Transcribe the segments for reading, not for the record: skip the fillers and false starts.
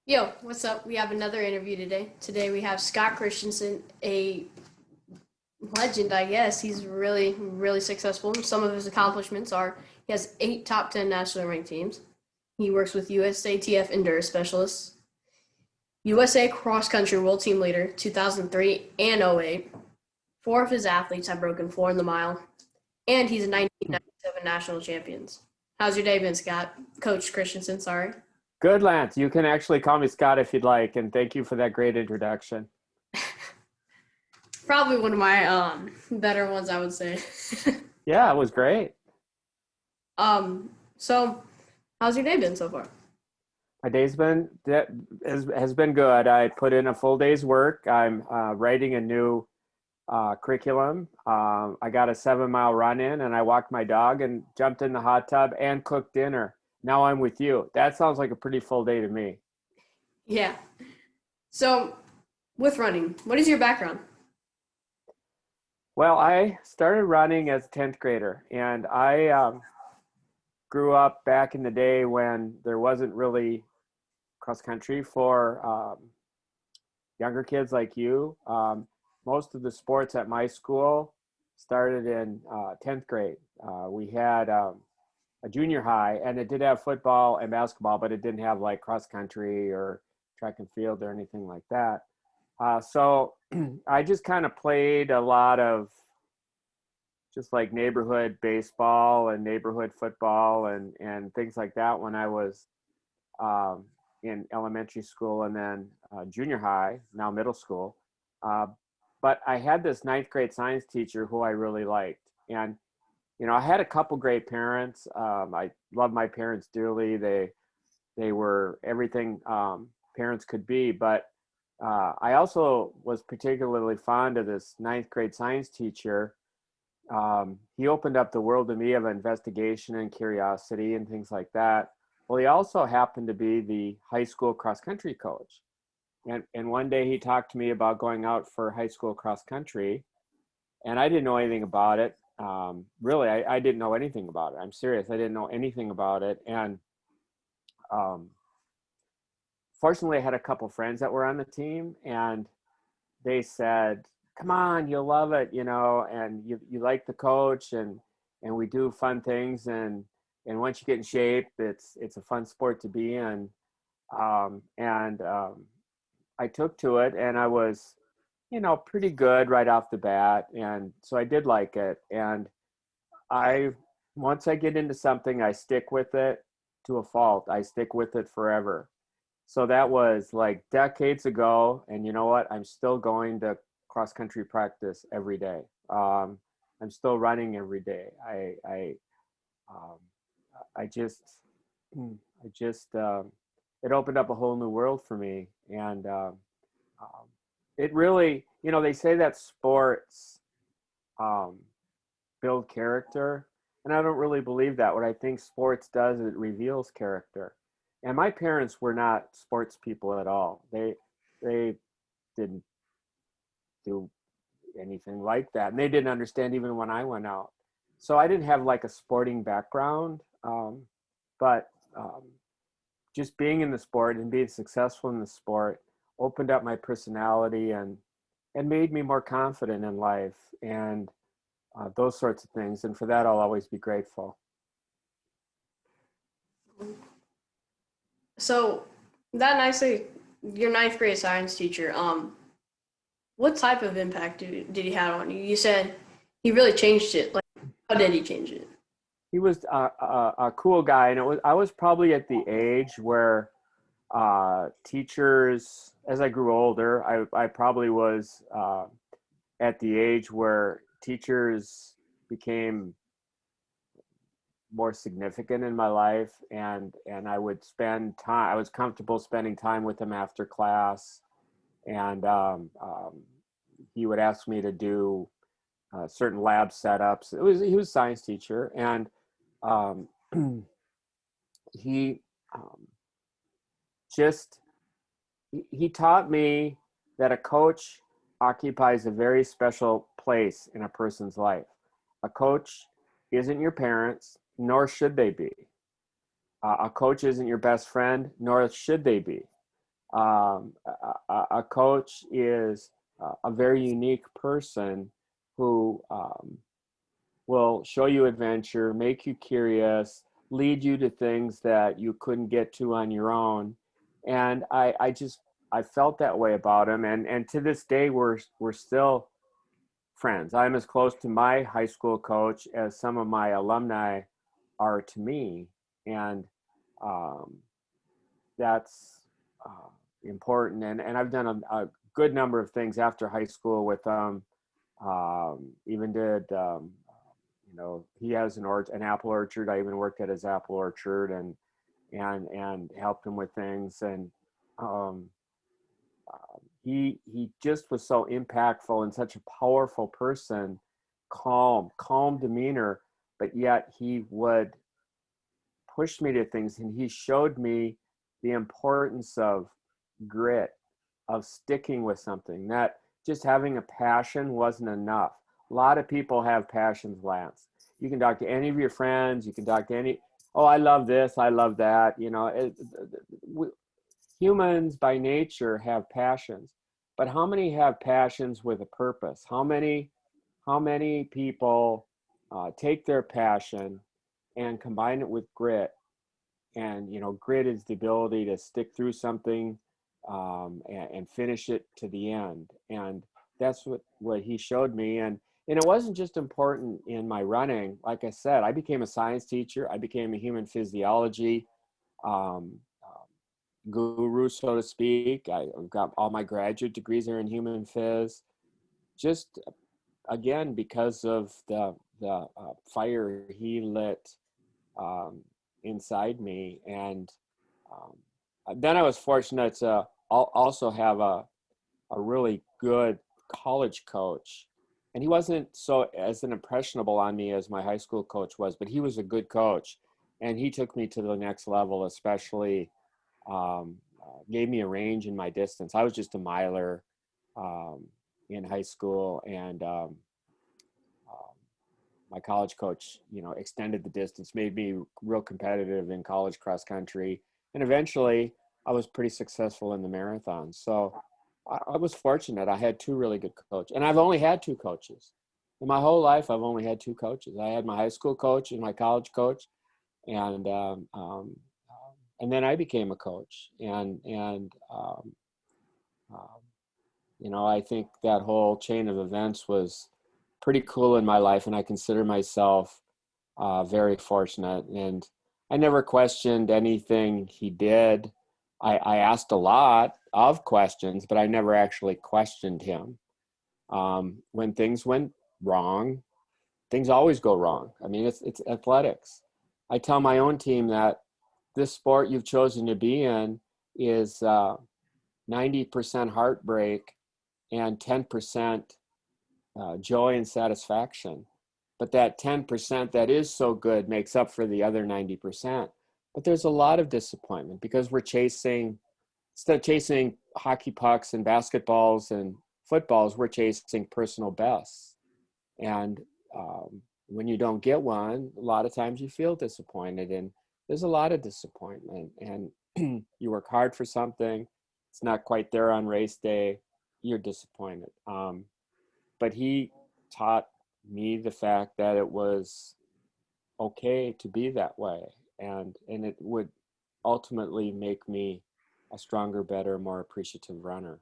Yo, what's up? We have another interview today. Today we have Scott Christensen, a legend, I guess. He's really, really successful. Some of his accomplishments are he has 8 top 10 nationally ranked teams. He works with USATF Endurance Specialists, USA Cross Country World Team Leader 2003 and '08. Four of his athletes have broken four in the mile, and he's a 1997 national champions. How's your day been, Scott? Coach Christensen, sorry. Good, Lance. You can actually call me Scott if you'd like, and thank you for that great introduction. Probably one of my better ones, I would say. Yeah, it was great. So how's your day been so far? My day's been has been good. I put in a full day's work. I'm writing a new curriculum. I got a 7 mile run in, and I walked my dog and jumped in the hot tub and cooked dinner. Now I'm with you. That sounds like a pretty full day to me. Yeah. So with running, what is your background? Well, I started running as a 10th grader, and I grew up back in the day when there wasn't really cross country for younger kids like you. Most of the sports at my school started in 10th grade. We had a junior high, and it did have football and basketball, but it didn't have like cross country or track and field or anything like that. So I just kind of played a lot of just like neighborhood baseball and neighborhood football and things like that when I was um, in elementary school and then junior high, now middle school. Uh, but I had this ninth grade science teacher who I really liked. And, I had a couple great parents. I love my parents dearly. They were everything parents could be. But I also was particularly fond of this ninth grade science teacher. He opened up the world to me of investigation and curiosity and things like that. Well, he also happened to be the high school cross country coach. And one day he talked to me about going out for high school cross country, and I didn't know anything about it. Really, I didn't know anything about it. I'm serious. I didn't know anything about it. And um, fortunately, I had a couple friends that were on the team, and they said, "Come on, you'll love it, and you like the coach, and we do fun things, and once you get in shape, it's a fun sport to be in." And I took to it, and I was, pretty good right off the bat, and so I did like it. And I once I get into something, I stick with it to a fault. I stick with it forever. So that was like decades ago, and you know what? I'm still going to cross country practice every day. I'm still running every day. Um, I just, I just, it opened up a whole new world for me, and um, it really, they say that sports um, build character, and I don't really believe that. What I think sports does, it reveals character. And my parents were not sports people at all. They didn't do anything like that, and they didn't understand even when I went out. So I didn't have like a sporting background, but just being in the sport and being successful in the sport opened up my personality and made me more confident in life and those sorts of things. And for that, I'll always be grateful. So that nicely, your ninth grade science teacher, what type of impact did he have on you? You said he really changed it. Like, how did he change it? He was a cool guy, and I was probably at the age where teachers, as I grew older, I probably was at the age where teachers became more significant in my life, and I would spend time. I was comfortable spending time with him after class, and he would ask me to do certain lab setups. He was a science teacher, and um, he just he taught me that a coach occupies a very special place in a person's life. A coach isn't your parents, nor should they be. A coach isn't your best friend, nor should they be. A coach is a very unique person who will show you adventure, make you curious, lead you to things that you couldn't get to on your own. And I felt that way about him. And to this day, we're still friends. I'm as close to my high school coach as some of my alumni are to me. And um, that's important. And I've done a good number of things after high school with them. Even did, he has an apple orchard. I even worked at his apple orchard and helped him with things. And um, he just was so impactful and such a powerful person, calm demeanor, but yet he would push me to things, and he showed me the importance of grit, of sticking with something, that just having a passion wasn't enough. A lot of people have passions, Lance. You can talk to any of your friends, you can talk to any, oh, I love this, I love that. Humans by nature have passions, but how many have passions with a purpose? How many people take their passion and combine it with grit? And grit is the ability to stick through something and finish it to the end. And that's what he showed me. And it wasn't just important in my running. Like I said, I became a science teacher. I became a human physiology um, guru, so to speak. I've got all my graduate degrees are in human phys. Just again, because of the fire he lit um, inside me. And um, then I was fortunate to also have a really good college coach. And he wasn't so as an impressionable on me as my high school coach was, but he was a good coach. And he took me to the next level, especially gave me a range in my distance. I was just a miler um, in high school, and my college coach, extended the distance, made me real competitive in college cross country. And eventually I was pretty successful in the marathon. So I was fortunate. I had two really good coaches, and I've only had two coaches in my whole life. I've only had two coaches. I had my high school coach and my college coach. And then I became a coach. I think that whole chain of events was pretty cool in my life, and I consider myself very fortunate. And I never questioned anything he did. I asked a lot of questions, but I never actually questioned him. When things went wrong, things always go wrong. I mean, it's athletics. I tell my own team that this sport you've chosen to be in is 90% heartbreak and 10% joy and satisfaction. But that 10% that is so good makes up for the other 90%. But there's a lot of disappointment because instead of chasing hockey pucks and basketballs and footballs, we're chasing personal bests. And when you don't get one, a lot of times you feel disappointed. And there's a lot of disappointment. And you work hard for something, it's not quite there on race day, you're disappointed. But he taught me the fact that it was okay to be that way, and it would ultimately make me a stronger, better, more appreciative runner.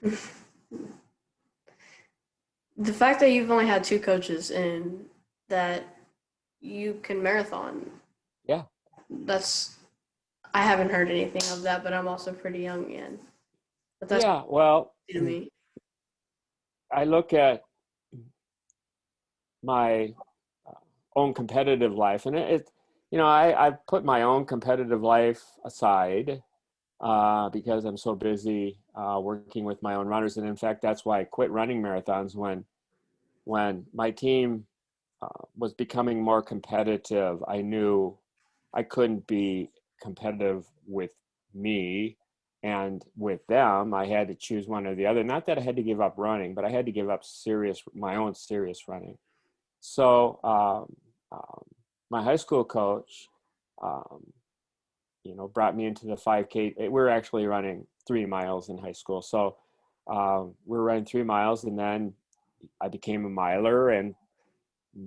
The fact that you've only had two coaches and that you can marathon, Yeah. that's I haven't heard anything of that, but I'm also pretty young, and but that's Yeah. Well, to me. I look at my own competitive life, and I've put my own competitive life aside because I'm so busy working with my own runners. And in fact, that's why I quit running marathons when my team was becoming more competitive. I knew I couldn't be competitive with me and with them. I had to choose one or the other. Not that I had to give up running, but I had to give up my own serious running. So my high school coach, um, brought me into the 5K. We were actually running 3 miles in high school. So we were running 3 miles, and then I became a miler, and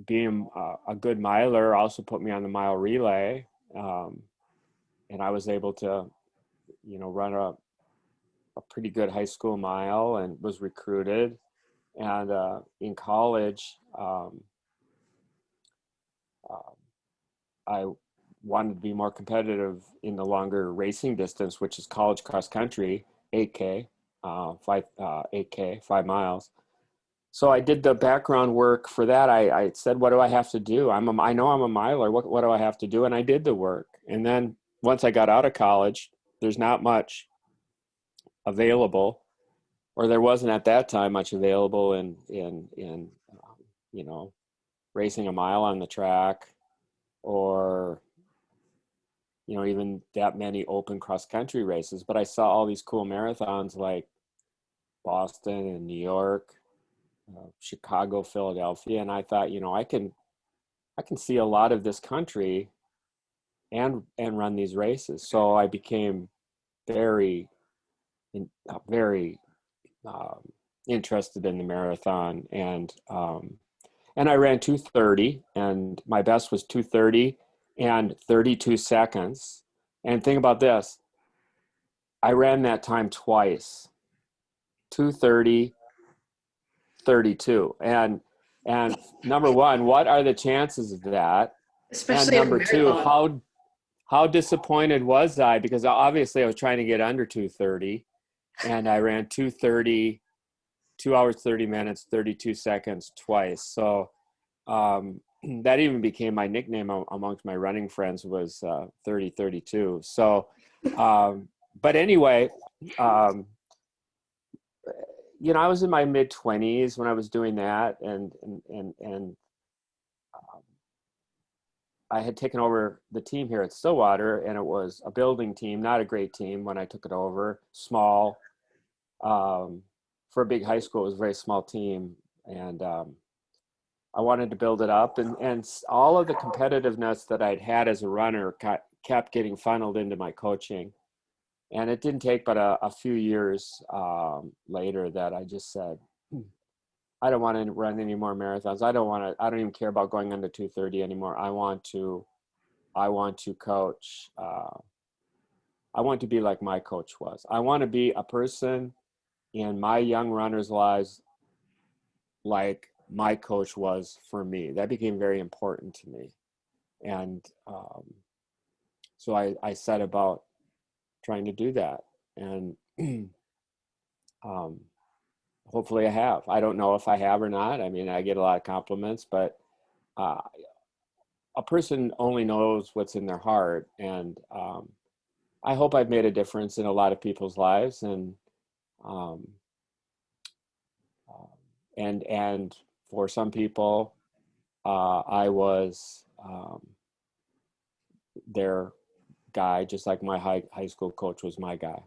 being a good miler also put me on the mile relay. And I was able to, run a pretty good high school mile and was recruited. And in college, I wanted to be more competitive in the longer racing distance, which is college cross country, 8K, 5 miles. So I did the background work for that. I said, what do I have to do? I know I'm a miler. What do I have to do? And I did the work. And then once I got out of college, there's not much available, or there wasn't at that time much available in racing a mile on the track, or even that many open cross country races. But I saw all these cool marathons like Boston and New York, Chicago, Philadelphia, and I thought, I can see a lot of this country and run these races. So I became very very interested in the marathon, and I ran 2:30, and my best was 2:30 and 32 seconds. And think about this, I ran that time twice, 2:30, 32. And number one, what are the chances of that? And Especially in a number two, marathon. how disappointed was I? Because obviously I was trying to get under 2:30, and I ran 2:30, 2 hours, 30 minutes, 32 seconds twice. So that even became my nickname amongst my running friends, was 30-32. So, but anyway, I was in my mid 20s when I was doing that. And I had taken over the team here at Stillwater, and it was a building team, not a great team when I took it over, small. For a big high school, it was a very small team. And I wanted to build it up, and all of the competitiveness that I'd had as a runner kept getting funneled into my coaching. And it didn't take but a few years later that I just said, I don't want to run any more marathons. I don't even care about going under 2:30 anymore. I want to coach. I want to be like my coach was. I want to be a person in my young runners' lives like my coach was for me. That became very important to me. And so I set about trying to do that. And hopefully I have. I don't know if I have or not. I mean, I get a lot of compliments, but a person only knows what's in their heart. And I hope I've made a difference in a lot of people's lives. Um, and for some people, I was their guy, just like my high school coach was my guy.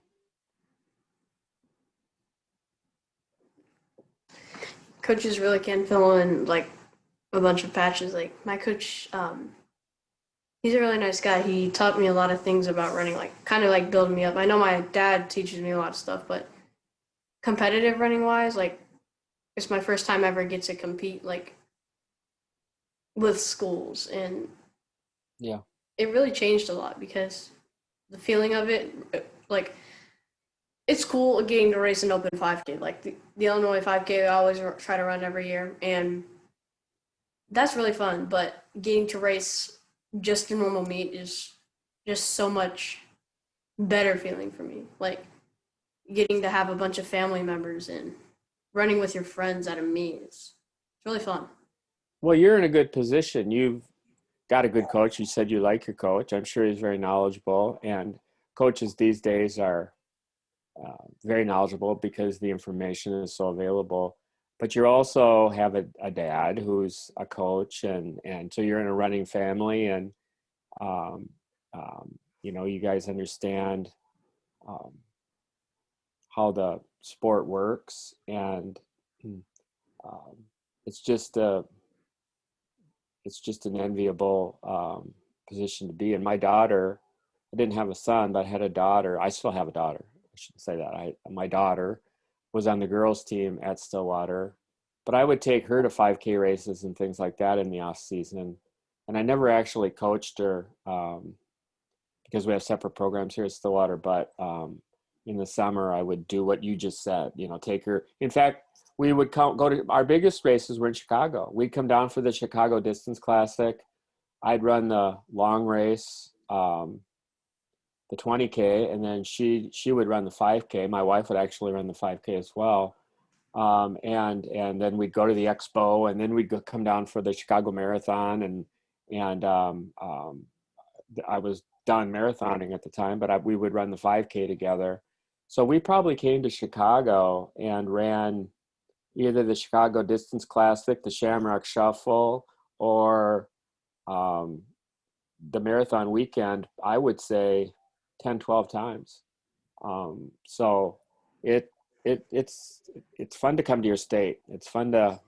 Coaches really can fill in like a bunch of patches. Like my coach, he's a really nice guy. He taught me a lot of things about running, like kind of like building me up. I know my dad teaches me a lot of stuff, but competitive running wise, like it's my first time ever get to compete like with schools, and Yeah. it really changed a lot because the feeling of it, like it's cool getting to race an open 5K. Like the Illinois 5K, I always try to run every year, and that's really fun. But getting to race just a normal meet is just so much better feeling for me. Like getting to have a bunch of family members and running with your friends at a meet. It's really fun. Well, you're in a good position. You've got a good coach. You said you like your coach. I'm sure he's very knowledgeable. And coaches these days are very knowledgeable because the information is so available. But you also have a dad who's a coach, and so you're in a running family, and um, you guys understand um, how the sport works, and um, it's just an enviable position to be in. My daughter I didn't have a son, but I had a daughter. I still have a daughter. I shouldn't say that. My daughter was on the girls team at Stillwater, but I would take her to 5K races and things like that in the off season. And I never actually coached her because we have separate programs here at Stillwater. But in the summer, I would do what you just said. Take her. In fact, we would go to our biggest races were in Chicago. We'd come down for the Chicago Distance Classic. I'd run the long race, the 20K, and then she would run the 5K. My wife would actually run the 5K as well. And then we'd go to the expo, and then we'd come down for the Chicago Marathon, and I was done marathoning at the time, but we would run the 5K together. So we probably came to Chicago and ran either the Chicago Distance Classic, the Shamrock Shuffle, or the marathon weekend, I would say 10, 12 times. So it's fun to come to your state. It's fun to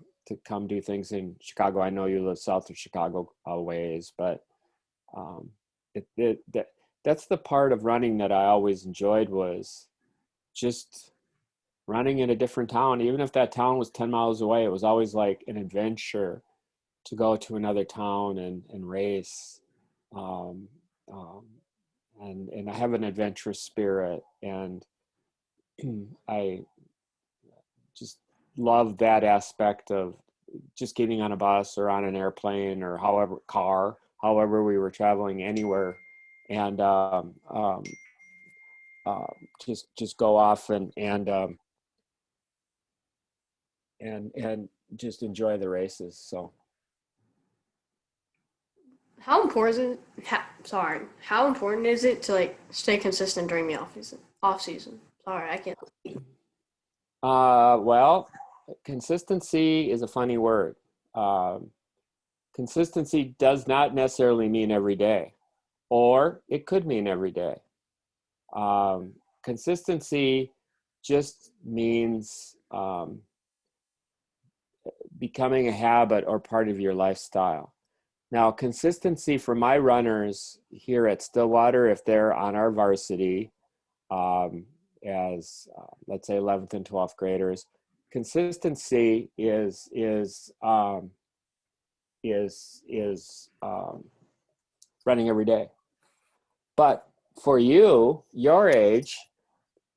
come do things in Chicago. I know you live south of Chicago a ways, but that's the part of running that I always enjoyed, was just running in a different town. Even if that town was 10 miles away, it was always like an adventure to go to another town and race. And I have an adventurous spirit, and I just love that aspect of just getting on a bus or on an airplane or however we were traveling anywhere, and just go off and just enjoy the races. So How important is it? How important is it to like stay consistent during the off season? Off season. Sorry, I can't. well, consistency is a funny word. Consistency does not necessarily mean every day, or it could mean every day. Consistency just means becoming a habit or part of your lifestyle. Now, consistency for my runners here at Stillwater, if they're on our varsity, as let's say 11th and 12th graders, consistency is running every day. But for you, your age,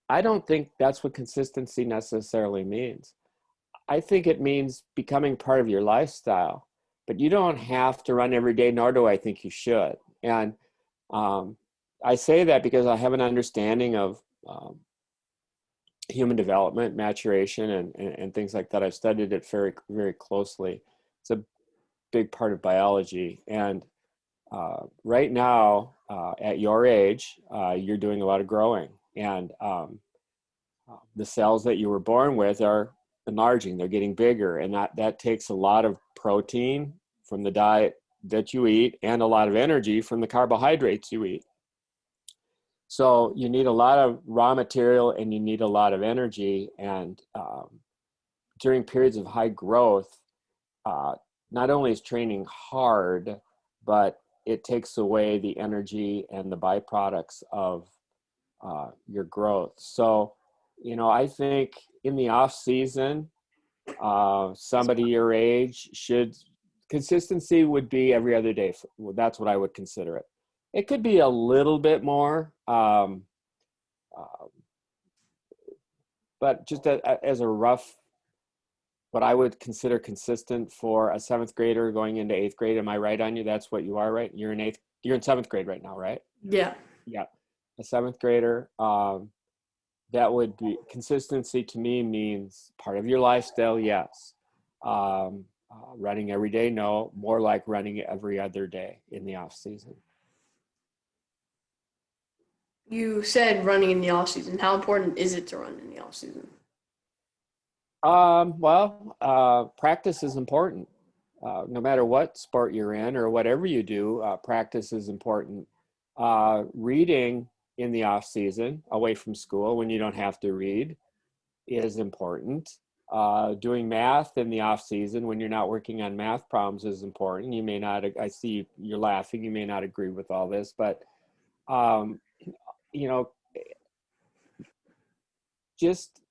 I don't think that's what consistency necessarily means. I think it means becoming part of your lifestyle, but you don't have to run every day, nor do I think you should. And I say that because I have an understanding of human development, maturation, and things like that. I've studied it very, very closely. It's a big part of biology. And right now, at your age, you're doing a lot of growing. And the cells that you were born with are enlarging, they're getting bigger, and that takes a lot of protein from the diet that you eat and a lot of energy from the carbohydrates you eat. So you need a lot of raw material and you need a lot of energy. And during periods of high growth, not only is training hard, but it takes away the energy and the byproducts of your growth. So, I think in the off season, somebody your age consistency would be every other day. That's what I would consider it. It could be a little bit more, but just as a rough, what I would consider consistent for a 7th grader going into 8th grade. Am I right on you? That's what you are, right? You're in 7th grade right now, right? Yeah. Yeah. A 7th grader. That would be consistency to me means part of your lifestyle. Yes. Running every day. No, more like running every other day in the off season. You said running in the off season. How important is it to run in the off season? Practice is important. No matter what sport you're in or whatever you do, practice is important. Reading in the off season, away from school when you don't have to read, is important. Doing math in the off season when you're not working on math problems is important. You may not, I see you're laughing, you may not agree with all this, but Um, you know, just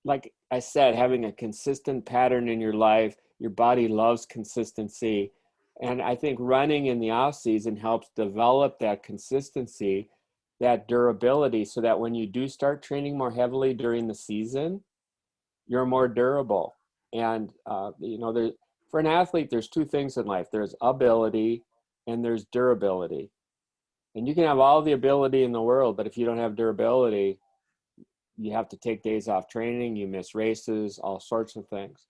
like I said, having a consistent pattern in your life, your body loves consistency. And I think running in the off season helps develop that consistency, that durability, so that when you do start training more heavily during the season, you're more durable. And, there, for an athlete, there's two things in life. There's ability and there's durability. And you can have all the ability in the world, but if you don't have durability, you have to take days off training, you miss races, all sorts of things.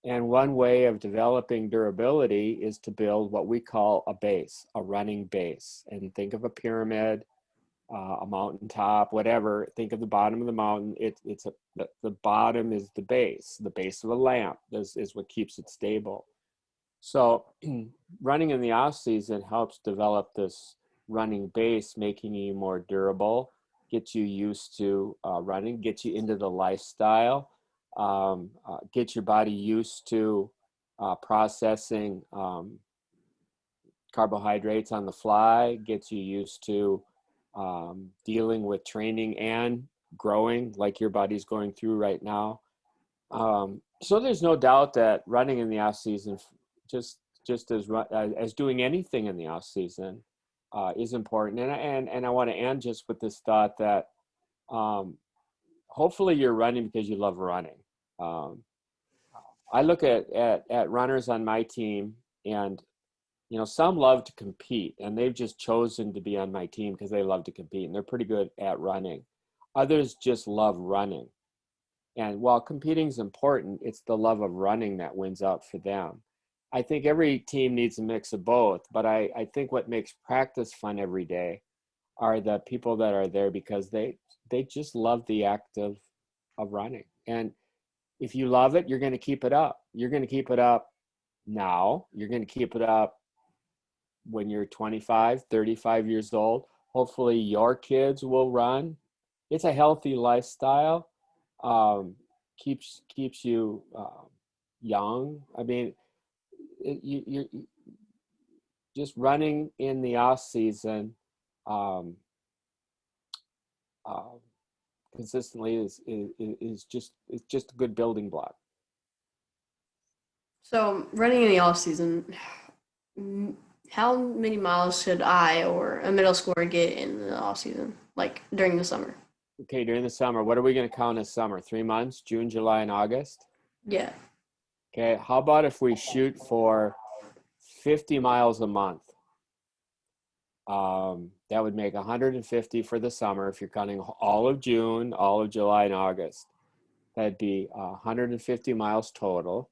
And one way of developing durability is to build what we call a base, a running base. And think of a pyramid, a mountaintop, whatever. Think of the bottom of the mountain. The bottom is the base. The base of a lamp is what keeps it stable. So running in the off season helps develop this running base, making you more durable, get you used to running, get you into the lifestyle, get your body used to processing carbohydrates on the fly, gets you used to dealing with training and growing like your body's going through right now. So there's no doubt that running in the off season, just as doing anything in the off season, is important. And I want to end just with this thought that hopefully you're running because you love running. I look at runners on my team, and some love to compete, and they've just chosen to be on my team because they love to compete, and they're pretty good at running. Others just love running. And while competing is important, it's the love of running that wins out for them. I think every team needs a mix of both, but I think what makes practice fun every day are the people that are there because they just love the act of running. And if you love it, you're going to keep it up. You're going to keep it up now. You're going to keep it up when you're 25, 35 years old. Hopefully your kids will run. It's a healthy lifestyle. Keeps you young. I mean, you're just running in the off season consistently is just a good building block. So running in the off season, how many miles should I or a middle schooler get in the off season, like during the summer? Okay, during the summer, what are we going to count as summer? 3 months, June, July, and August? Yeah. Okay, how about if we shoot for 50 miles a month? That would make 150 for the summer if you're counting all of June, all of July, and August. That'd be 150 miles total.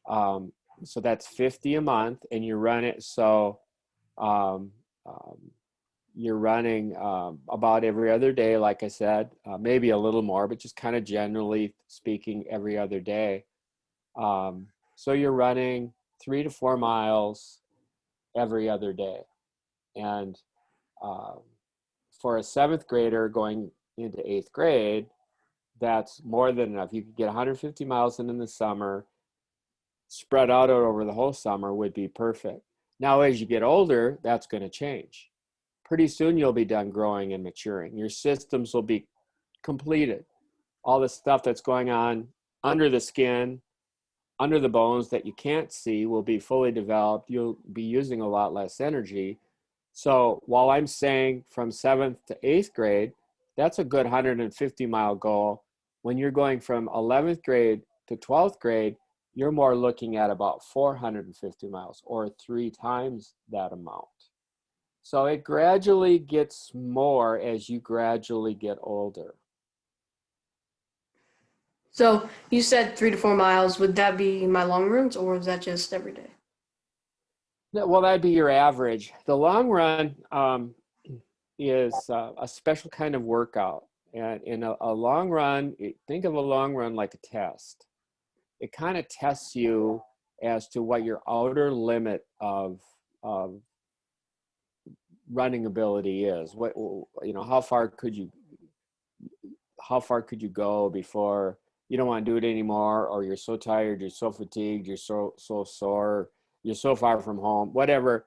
So that's 50 a month, and you run it. So um, um, you're running about every other day, like I said, maybe a little more, but just kind of generally speaking, every other day. So you're running 3 to 4 miles every other day. And for a 7th grader going into 8th grade, that's more than enough. You could get 150 miles in the summer, spread out over the whole summer would be perfect. Now, as you get older, that's going to change. Pretty soon you'll be done growing and maturing. Your systems will be completed. All the stuff that's going on under the skin, under the bones that you can't see will be fully developed. You'll be using a lot less energy. So while I'm saying from 7th to 8th grade, that's a good 150-mile goal. When you're going from 11th grade to 12th grade, you're more looking at about 450 miles or 3 times that amount. So it gradually gets more as you gradually get older. So you said 3 to 4 miles. Would that be my long runs, or is that just every day? Well, that'd be your average. The long run is a special kind of workout. And in a long run, think of a long run like a test. It kind of tests you as to what your outer limit of running ability is. How far could you go before you don't want to do it anymore, or you're so tired, you're so fatigued, you're so sore, you're so far from home, whatever.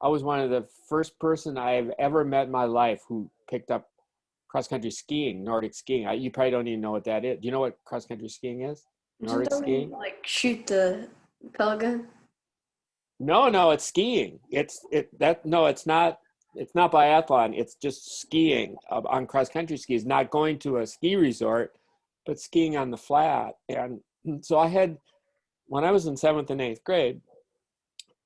I was one of the first person I've ever met in my life who picked up cross-country skiing, Nordic skiing. You probably don't even know what that is. Do you know what cross-country skiing is? Isn't Nordic that when you skiing? like shoot the pellet gun? No, it's skiing. It's not. It's not biathlon. It's just skiing on cross-country skis. Not going to a ski resort, but skiing on the flat. And so when I was in 7th and 8th grade,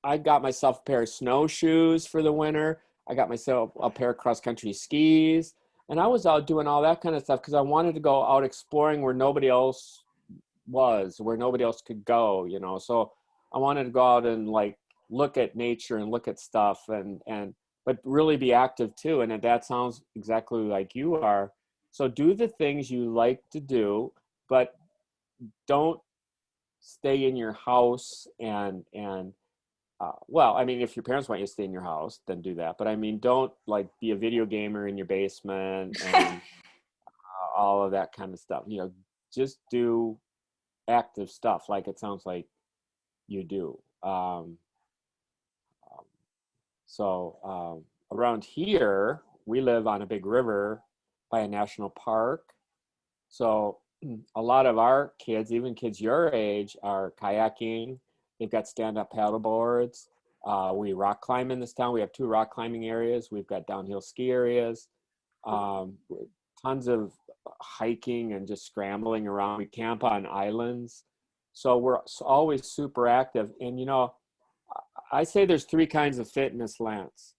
I got myself a pair of snowshoes for the winter. I got myself a pair of cross-country skis, and I was out doing all that kind of stuff because I wanted to go out exploring where nobody else was, where nobody else could go, So I wanted to go out and like look at nature and look at stuff but really be active too. And that sounds exactly like you are. So do the things you like to do, but don't stay in your house and well, I mean, if your parents want you to stay in your house, then do that. But I mean, don't like be a video gamer in your basement and all of that kind of stuff. Just do active stuff like it sounds like you do. So around here, we live on a big river by a national park. So a lot of our kids, even kids your age, are kayaking. They've got stand-up paddle boards. We rock climb in this town. We have 2 rock climbing areas. We've got downhill ski areas. Um, Tons of hiking and just scrambling around. We camp on islands. So we're always super active. And, I say there's 3 kinds of fitness, Lance.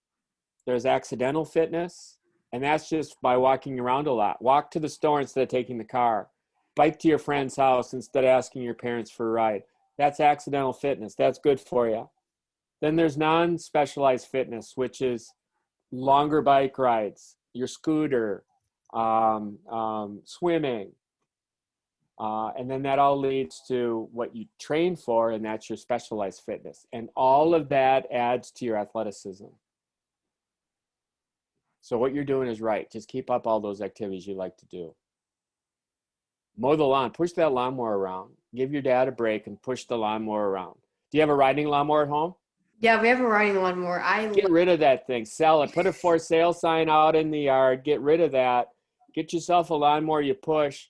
There's accidental fitness, and that's just by walking around a lot. Walk to the store instead of taking the car. Bike to your friend's house instead of asking your parents for a ride. That's accidental fitness. That's good for you. Then there's non-specialized fitness, which is longer bike rides, your scooter, swimming. And then that all leads to what you train for, and that's your specialized fitness. And all of that adds to your athleticism. So what you're doing is right. Just keep up all those activities you like to do. Mow the lawn. Push that lawnmower around. Give your dad a break and push the lawnmower around. Do you have a riding lawnmower at home? Yeah, we have a riding lawnmower. Get rid of that thing. Sell it. Put a for sale sign out in the yard. Get rid of that. Get yourself a lawnmower you push,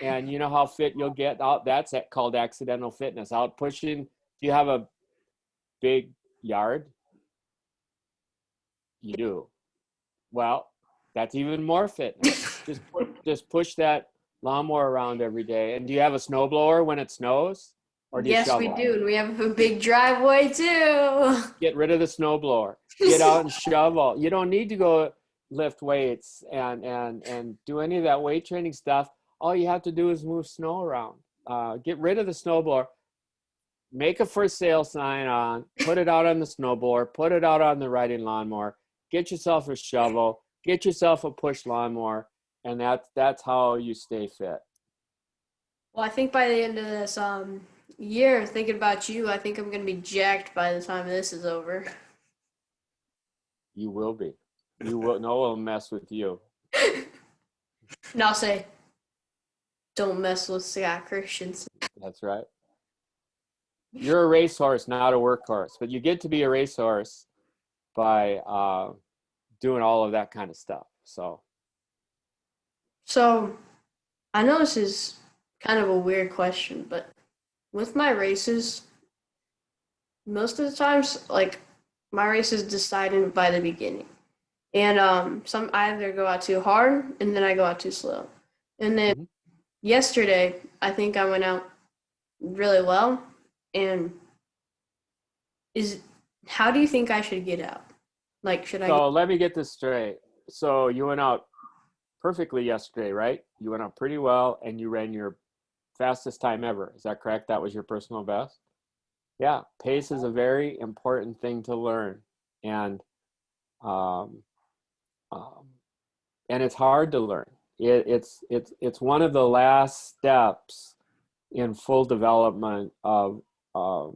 and you know how fit you'll get out. That's called accidental fitness. Out pushing. Do you have a big yard? You do. Well, that's even more fitness. Just push that lawnmower around every day. And do you have a snowblower when it snows, or do you Yes, we shovel? do, and we have a big driveway too. Get rid of the snowblower. Get out and shovel. You don't need to go lift weights and do any of that weight training stuff. All you have to do is move snow around. Get rid of the snowblower. Make a for sale sign on. Put it out on the snowblower. Put it out on the riding lawnmower. Get yourself a shovel. Get yourself a push lawnmower, and that's how you stay fit. Well, I think by the end of this year, thinking about you, I think I'm gonna be jacked by the time this is over. You will be. You will. No one will mess with you. And I'll say, don't mess with Scott Christensen. That's right. You're a racehorse, not a workhorse, but you get to be a racehorse by doing all of that kind of stuff. So I know this is kind of a weird question, but with my races, most of the times, like my race is decided by the beginning, and I either go out too hard and then I go out too slow, and then yesterday I think I went out really well, and how do you think I should get out? Like, should I? So let me get this straight. So you went out perfectly yesterday, right? You went out pretty well, and you ran your fastest time ever. Is that correct? That was your personal best? Yeah. Pace is a very important thing to learn. And um, and it's hard to learn. It's one of the last steps in full development of a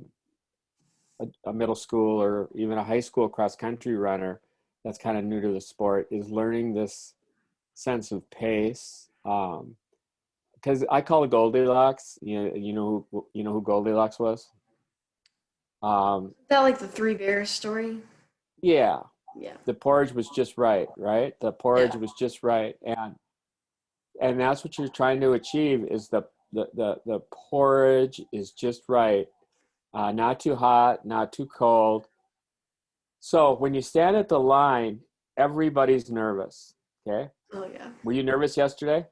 middle school or even a high school cross country runner that's kind of new to the sport, is learning this sense of pace. Because I call it Goldilocks. You know who Goldilocks was? Is that like the Three Bears story? Yeah, Yeah. the porridge was just right, right? The porridge Yeah. was just right, and that's what you're trying to achieve is the porridge is just right, not too hot, not too cold. So when you stand at the line, everybody's nervous. Okay, Oh yeah. were you nervous yesterday?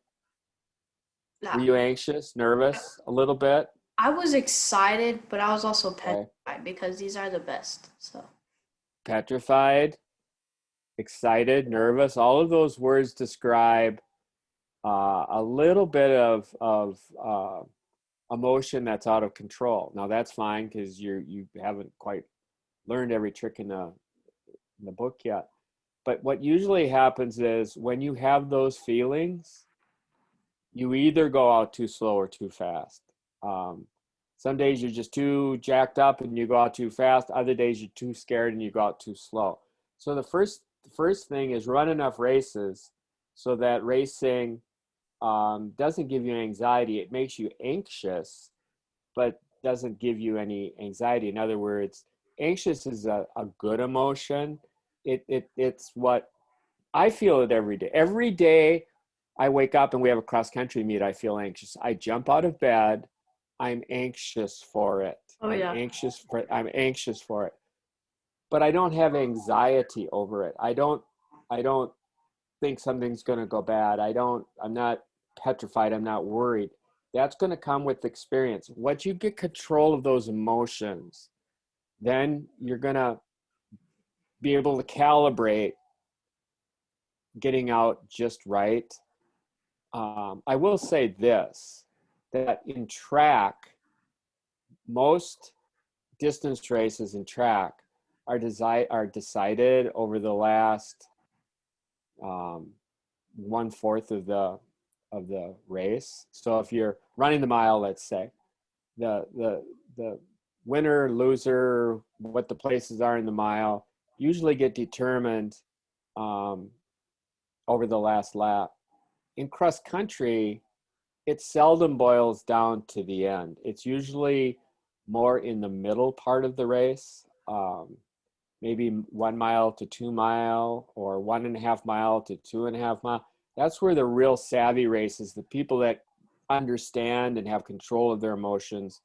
Were Nah. you anxious, nervous, a little bit? I was excited, but I was also Okay, petrified because these are the best. So petrified, excited, nervous. All of those words describe a little bit of emotion that's out of control. Now that's fine because you haven't quite learned every trick in the book yet. But what usually happens is when you have those feelings, you either go out too slow or too fast. Um, some days you're just too jacked up and you go out too fast. Other days you're too scared and you go out too slow. So the first thing is run enough races so that racing doesn't give you anxiety. It makes you anxious, but doesn't give you any anxiety. In other words, anxious is a good emotion. It's what I feel it every day. Every day I wake up and we have a cross country meet, I feel anxious. I jump out of bed. I'm anxious for it. oh yeah. I'm anxious for it. But I don't have anxiety over it. I don't think something's going to go bad. I'm not petrified. I'm not worried. That's going to come with experience. Once you get control of those emotions, then you're going to be able to calibrate getting out just right. I will say this, that in track, most distance races in track are decided over the last um, 1/4 of the race. So if you're running the mile, let's say, the winner, loser, what the places are in the mile usually get determined um, over the last lap. In cross country, it seldom boils down to the end. It's usually more in the middle part of the race, maybe 1 mile to 2 mile, or 1.5 mile to 2.5 mile. That's where the real savvy races, the people that understand and have control of their emotions,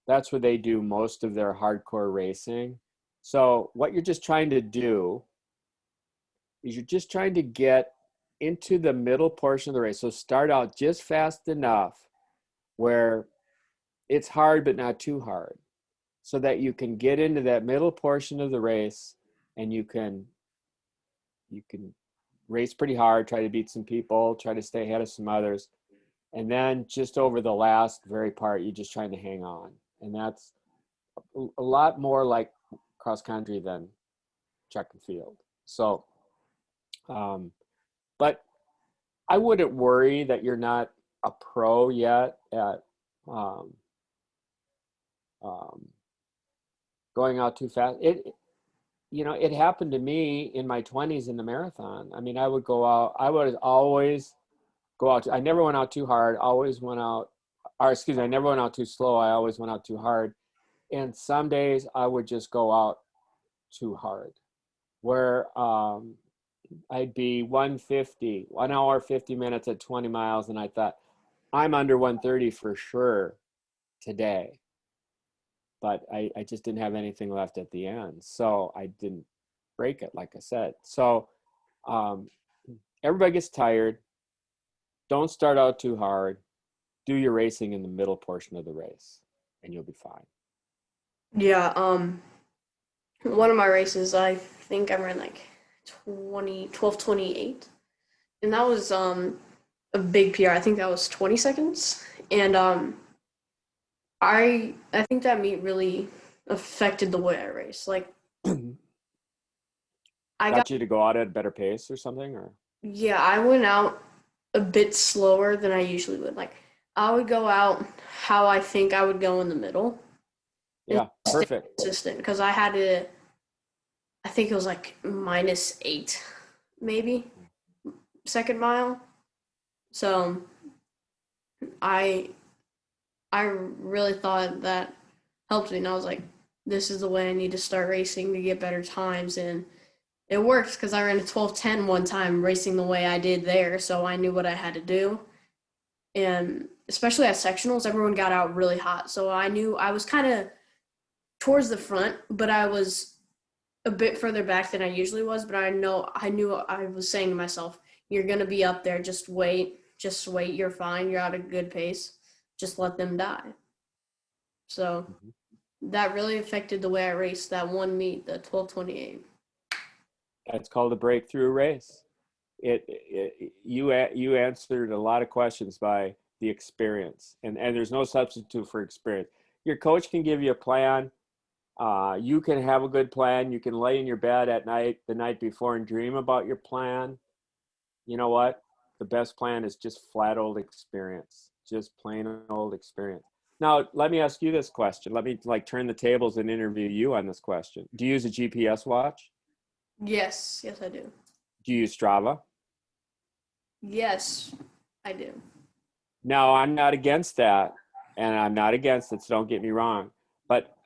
that's where they do most of their hardcore racing. So what you're just trying to do is you're just trying to get into the middle portion of the race. So start out just fast enough where it's hard but not too hard, so that you can get into that middle portion of the race and you can race pretty hard, try to beat some people, try to stay ahead of some others. And then just over the last very part, you're just trying to hang on. And that's a lot more like cross country than track and field. So, um, but I wouldn't worry that you're not a pro yet at um, um, going out too fast. It happened to me in my 20s in the marathon. I mean, I would go out, I would always go out. I never went out too hard, always went out, or excuse me, I never went out too slow. I always went out too hard. And some days I would just go out too hard, where I'd be 150, 1 hour, 50 minutes at 20 miles. And I thought, I'm under 130 for sure today. But I just didn't have anything left at the end. So I didn't break it, like I said. So um, everybody gets tired. Don't start out too hard. Do your racing in the middle portion of the race, and you'll be fine. Yeah. One of my races, I think I ran like 12:28, and that was a big PR. I think that was 20 seconds, and I think that meet really affected the way I race. Like I got Got you to go out at a better pace or something, or yeah, I went out a bit slower than I usually would. Like I would go out how I think I would go in the middle and yeah, stay perfect. consistent because I think it was like -8 maybe second mile. So I I really thought that helped me, and I was like, this is the way I need to start racing to get better times. And it worked because I ran a 12:10 one time racing the way I did there. So I knew what I had to do. And especially at sectionals, everyone got out really hot. So I knew I was kind of towards the front, but I was a bit further back than I usually was. But I knew I was saying to myself, you're going to be up there. Just wait. Just wait. You're fine. You're at a good pace. Just let them die. So Mhm. that really affected the way I raced that one meet, the 12:28. That's called a breakthrough race. You answered a lot of questions by the experience, and there's no substitute for experience. Your coach can give you a plan. You can have a good plan. You can lay in your bed at night, the night before, and dream about your plan. You know what? The best plan is just flat old experience, just plain old experience. Now, let me ask you this question. Let me turn the tables and interview you on this question. Do you use a GPS watch? Yes, yes, I do. Do you use Strava? Yes, I do. No, I'm not against that, and I'm not against it, so don't get me wrong. But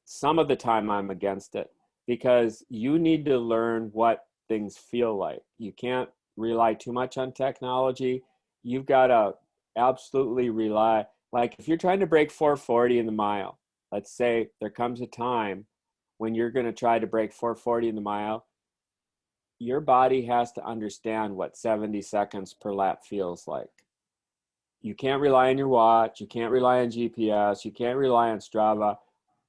some of the time I'm against it because you need to learn what things feel like. You can't rely too much on technology. You've got to absolutely rely. Like if you're trying to break 440 in the mile, let's say there comes a time when you're going to try to break 440 in the mile, your body has to understand what 70 seconds per lap feels like. You can't rely on your watch. You can't rely on GPS. You can't rely on Strava.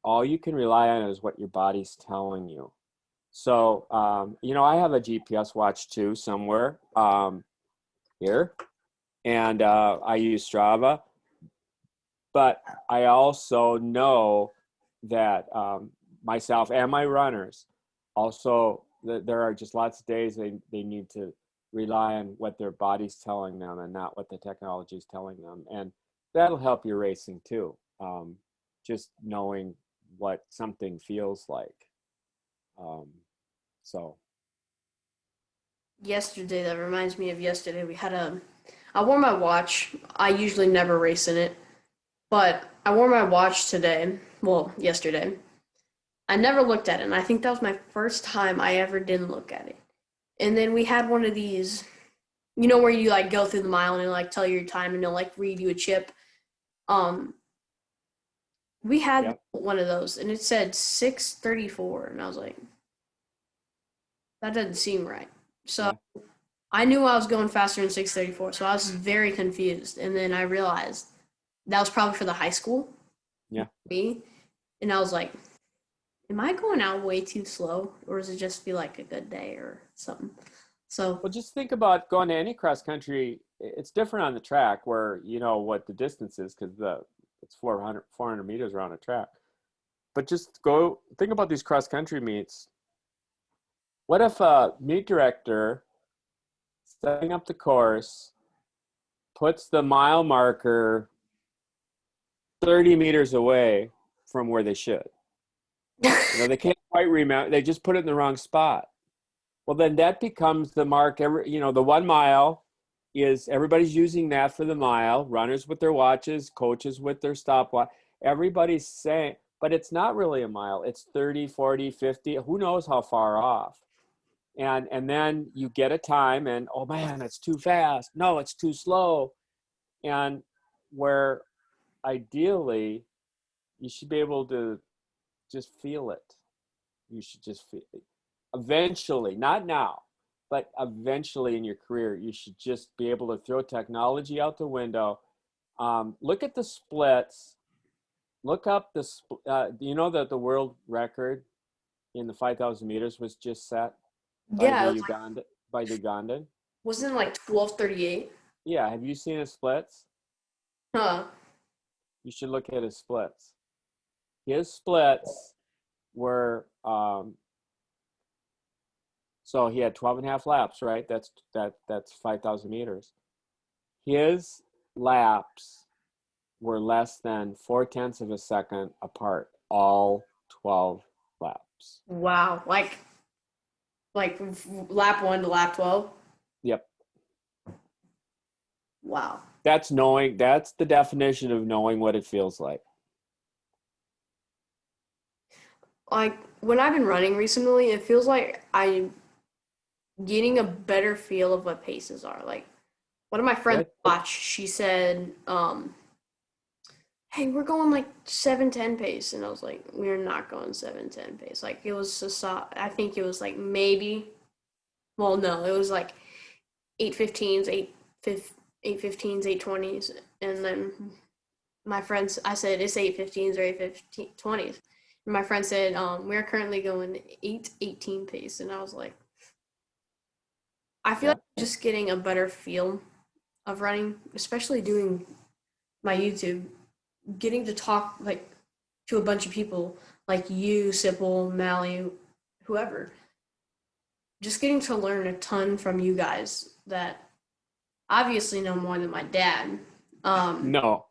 All you can rely on is what your body's telling you. So, I have a GPS watch too somewhere here, and I use Strava. But I also know that myself and my runners also, there are just lots of days they need to rely on what their body's telling them and not what the technology is telling them. And that'll help your racing too. Just knowing what something feels like. Um, so, Yesterday, that reminds me of yesterday. I wore my watch. I usually never race in it, but I wore my watch today. Well, yesterday. I never looked at it, and I think that was my first time I ever didn't look at it. And then we had one of these, where you like go through the mile and like tell your time and they'll like read you a chip. Um, we had yep. one of those, and it said 6:34, and I was like, that doesn't seem right. So Yeah. I knew I was going faster than 6:34, so I was very confused. And then I realized that was probably for the high school, Yeah. me. And I was like, am I going out way too slow? Or does it just feel like a good day or something? So, Well, just think about going to any cross country. It's different on the track where you know what the distance is because it's 400 meters around a track. But just go think about these cross country meets. What if a meet director setting up the course puts the mile marker 30 meters away from where they should? They can't quite remount. They just put it in the wrong spot. Well, then that becomes the mark. The 1 mile is everybody's using that for the mile. Runners with their watches, coaches with their stopwatch. Everybody's saying, but it's not really a mile. It's 30, 40, 50. Who knows how far off? And then you get a time and, oh man, it's too fast. No, it's too slow. And where ideally you should be able to just feel it. You should just feel it. Eventually, not now, but eventually in your career, you should just be able to throw technology out the window. Look at the splits. Look up do you know that the world record in the 5,000 meters was just set by yeah, the Ugandan? wasn't it like 12:38? Yeah, have you seen his splits? Huh. You should look at his splits. His splits were so he had 12 and a half laps, right? That's 5,000 meters. His laps were less than 4/10 of a second apart, all 12 laps. Wow. Like lap 1 to lap 12. Yep. Wow. That's the definition of knowing what it feels like. like when I've been running recently, it feels like I'm getting a better feel of what paces are. Like one of my friends Good. watched, she said, hey, we're going like 7:10 pace. And I was like, we're not going 7:10 pace. Like it was just, I think it was like maybe, well, no, it was like 8:15s, 8:15s, 8:20s. And then my friends, I said, it's 8:15s or 8:20s. And my friend said, we're currently going 8:18 pace. And I was like, I feel Yeah. like I'm just getting a better feel of running, especially doing my YouTube, getting to talk like to a bunch of people like you, Sipple, Mally, whoever. Just getting to learn a ton from you guys that obviously know more than my dad. Um, No,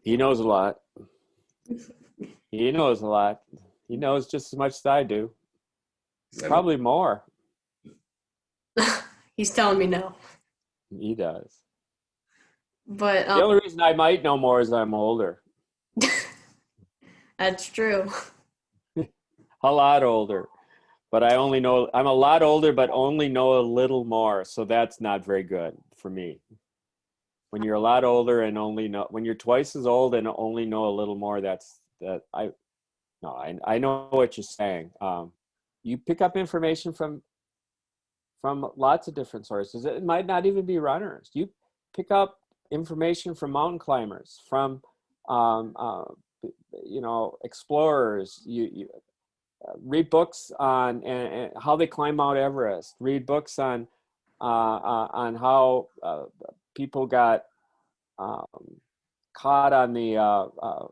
he knows a lot. He knows a lot. He knows just as much as I do. Probably more. he's telling me no, He does. but The only reason I might know more is I'm older. that's true. A lot older. But I'm a lot older, but only know a little more. So that's not very good for me. When you're a lot older and when you're twice as old and only know a little more, I know what you're saying. You pick up information from lots of different sources. It might not even be runners. You pick up information from mountain climbers, from um, uh, explorers. You read books and how they climb Mount Everest. Read books on how people got um, caught on the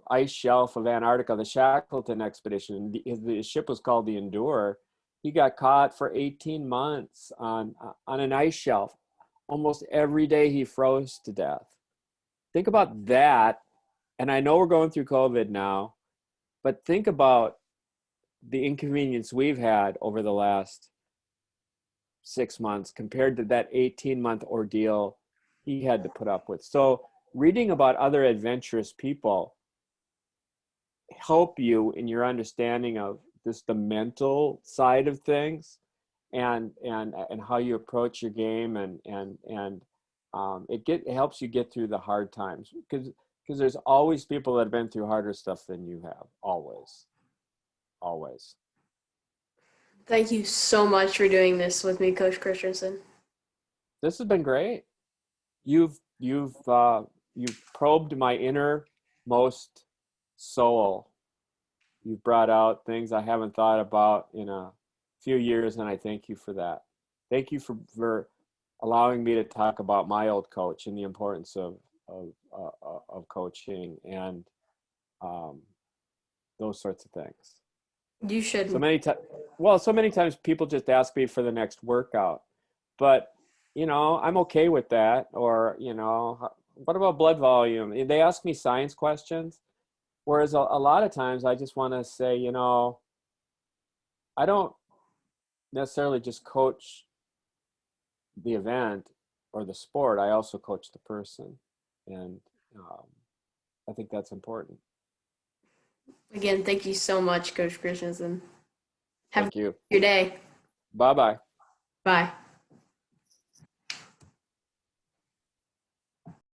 ice shelf of Antarctica, the Shackleton expedition. The ship was called the Endure. He got caught for 18 months on an ice shelf. Almost every day he froze to death. Think about that. And I know we're going through COVID now, but think about the inconvenience we've had over the last 6 months compared to that 18-month ordeal he had to put up with. So reading about other adventurous people help you in your understanding of the mental side of things and how you approach your game and it helps you get through the hard times because there's always people that have been through harder stuff than you have. Always. Thank you so much for doing this with me, Coach Christensen. This has been great. You've probed my innermost soul. You've brought out things I haven't thought about in a few years, and I thank you for that. Thank you for allowing me to talk about my old coach and the importance of coaching and um, those sorts of things. You So should. many times, so many times people just ask me for the next workout, but I'm okay with that. Or what about blood volume? They ask me science questions, whereas a lot of times I just want to say, I don't necessarily just coach the event or the sport. I also coach the person, and um, I think that's important. Again, thank you so much, Coach Christensen. Have a Thank you. good day. Bye bye. Bye.